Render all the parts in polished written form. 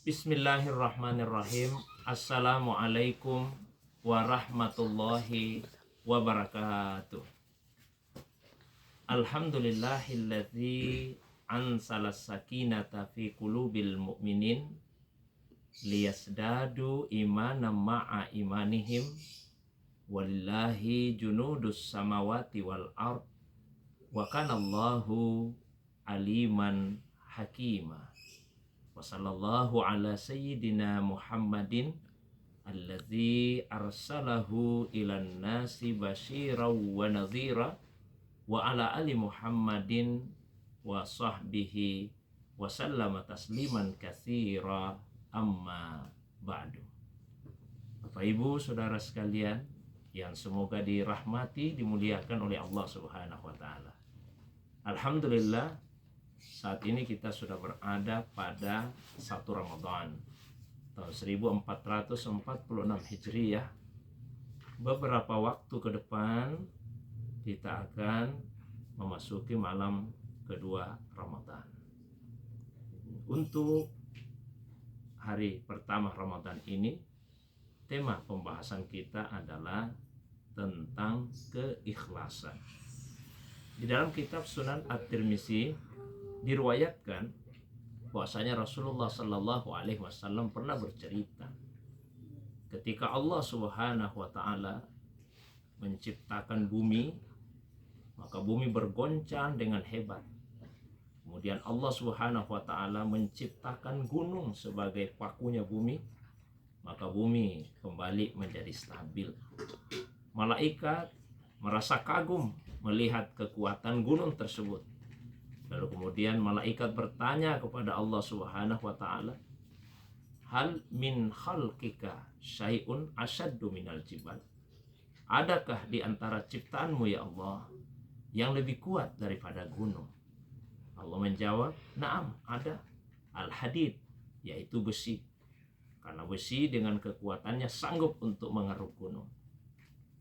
Bismillahirrahmanirrahim. Assalamualaikum warahmatullahi wabarakatuh. Alhamdulillahilladzi ansalas sakinata fi qulubil mu'minin liyasdadu imanan ma'a imanihim walillahi junudus samawati wal ard wa kanallahu aliman hakima. Wa sallallahu ala sayyidina Muhammadin alladzi arsalahu ilan nasi basyira wa nadhira wa ala ali Muhammadin wa sahbihi wa sallama tasliman katsira amma ba'du. Bapak Ibu Saudara sekalian yang semoga dirahmati, dimuliakan oleh Allah Subhanahu wa taala. Alhamdulillah, saat ini kita sudah berada pada 1 Ramadan tahun 1446 Hijriyah. Beberapa waktu ke depan kita akan memasuki malam kedua Ramadan. Untuk hari pertama Ramadan ini, tema pembahasan kita adalah tentang keikhlasan. Di dalam kitab Sunan At-Tirmizi diriwayatkan bahwasanya Rasulullah Sallallahu Alaihi Wasallam pernah bercerita ketika Allah Subhanahu Wa Taala menciptakan bumi, maka bumi bergoncang dengan hebat. Kemudian Allah Subhanahu Wa Taala menciptakan gunung sebagai pakunya bumi, maka bumi kembali menjadi stabil. Malaikat merasa kagum melihat kekuatan gunung tersebut. Lalu kemudian malaikat bertanya kepada Allah Subhanahu wa taala, "Hal min khalqika syai'un asyaddu minal jibal?" Adakah di antara ciptaanmu ya Allah yang lebih kuat daripada gunung? Allah menjawab, "Na'am, ada. Al-hadid, yaitu besi. Karena besi dengan kekuatannya sanggup untuk mengeruk gunung."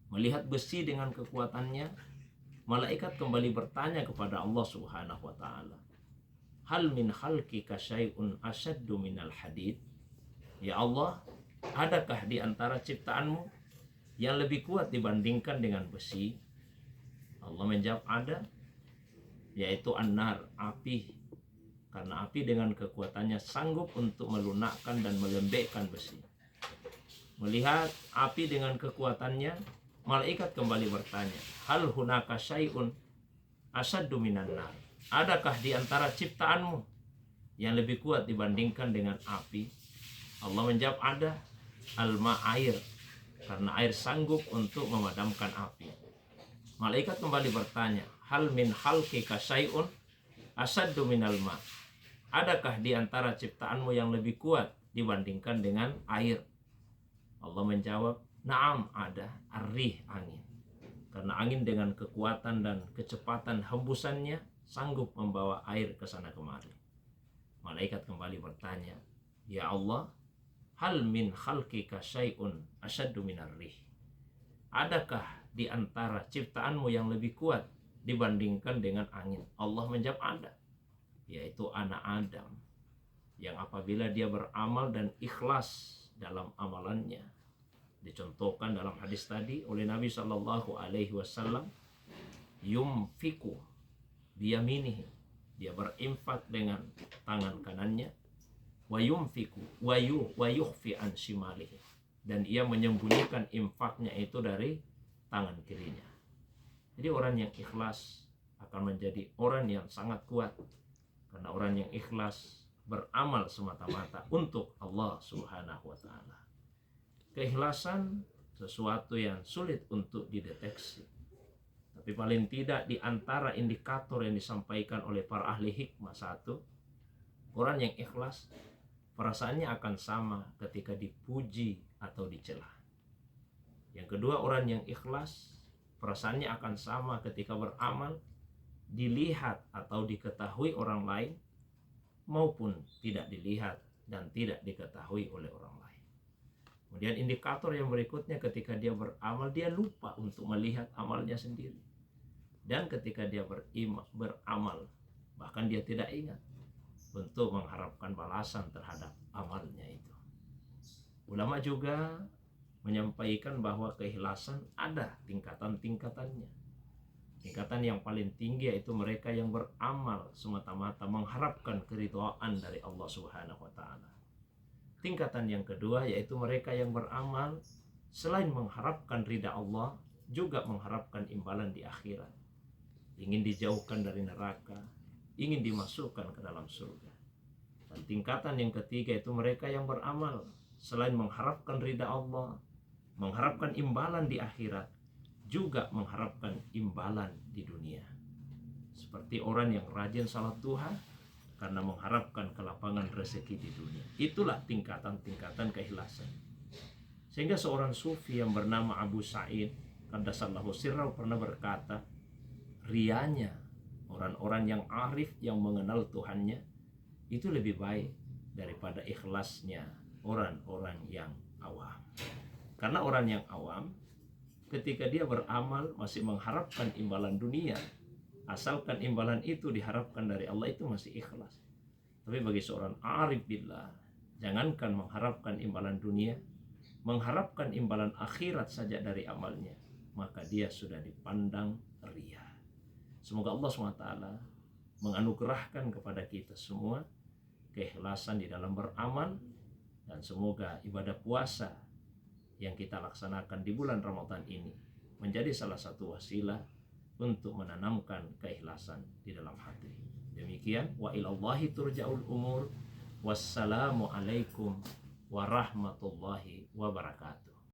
Melihat besi dengan kekuatannya, malaikat kembali bertanya kepada Allah Subhanahu wa taala, "Hal min khalqika syai'un asyaddu minal hadid?" Ya Allah, adakah di antara ciptaanmu yang lebih kuat dibandingkan dengan besi? Allah menjawab, ada, yaitu an-nar, api. Karena api dengan kekuatannya sanggup untuk melunakkan dan melembekkan besi. Melihat api dengan kekuatannya, malaikat kembali bertanya, "Hal hunaka syai'un asyaddu minan nar?" Adakah di antara ciptaanmu yang lebih kuat dibandingkan dengan api? Allah menjawab, ada. Al-ma, air. Karena air sanggup untuk memadamkan api. Malaikat kembali bertanya, "Hal min khalqika syai'un asyaddu minal ma?" Adakah di antara ciptaanmu yang lebih kuat dibandingkan dengan air? Allah menjawab, na'am, ada. Ar-rih, angin. Karena angin dengan kekuatan dan kecepatan hembusannya sanggup membawa air ke sana kemari. Malaikat kembali bertanya, "Ya Allah, hal min khalqika syai'un asyaddu minar rih?" Adakah di antara ciptaanmu yang lebih kuat dibandingkan dengan angin? Allah menjawab, ada. Yaitu anak Adam, yang apabila dia beramal dan ikhlas dalam amalannya, dicontohkan dalam hadis tadi oleh Nabi Shallallahu Alaihi Wasallam, yumfiku biyaminihi, dia berinfak dengan tangan kanannya, wa yumfiku wa yukhfi an shimalihi, dan ia menyembunyikan infaknya itu dari tangan kirinya. Jadi orang yang ikhlas akan menjadi orang yang sangat kuat, karena orang yang ikhlas beramal semata-mata untuk Allah Subhanahu wa taala. Keikhlasan sesuatu yang sulit untuk dideteksi. Tapi paling tidak di antara indikator yang disampaikan oleh para ahli hikmah, satu, orang yang ikhlas perasaannya akan sama ketika dipuji atau dicela. Yang kedua, orang yang ikhlas perasaannya akan sama ketika beramal, dilihat atau diketahui orang lain, maupun tidak dilihat dan tidak diketahui oleh orang lain. Kemudian indikator yang berikutnya, ketika dia beramal, dia lupa untuk melihat amalnya sendiri. Dan ketika dia beramal, bahkan dia tidak ingat untuk mengharapkan balasan terhadap amalnya. Ulama juga menyampaikan bahwa keikhlasan ada tingkatan-tingkatannya. Tingkatan yang paling tinggi yaitu mereka yang beramal semata-mata mengharapkan keridhaan dari Allah Subhanahu wa taala. Tingkatan yang kedua yaitu mereka yang beramal selain mengharapkan ridha Allah, juga mengharapkan imbalan di akhirat. Ingin dijauhkan dari neraka, ingin dimasukkan ke dalam surga. Dan tingkatan yang ketiga itu mereka yang beramal selain mengharapkan ridha Allah, mengharapkan imbalan di akhirat, juga mengharapkan imbalan di dunia. Seperti orang yang rajin salat duha karena mengharapkan kelapangan rezeki di dunia. Itulah tingkatan-tingkatan keikhlasan. Sehingga seorang sufi yang bernama Abu Sa'id Qaddasallahu sirrahu pernah berkata, rianya orang-orang yang arif yang mengenal Tuhannya itu lebih baik daripada ikhlasnya orang-orang yang awam. Karena orang yang awam ketika dia beramal masih mengharapkan imbalan dunia, asalkan imbalan itu diharapkan dari Allah, itu masih ikhlas. Tapi bagi seorang arif billah, jangankan mengharapkan imbalan dunia, mengharapkan imbalan akhirat saja dari amalnya, maka dia sudah dipandang riya. Semoga Allah SWT menganugerahkan kepada kita semua keikhlasan di dalam beramal, dan semoga ibadah puasa yang kita laksanakan di bulan Ramadan ini menjadi salah satu wasilah untuk menanamkan keikhlasan di dalam hati. Demikian, wa ilallahi turja'ul umur. Wassalamu alaikum warahmatullahi wabarakatuh.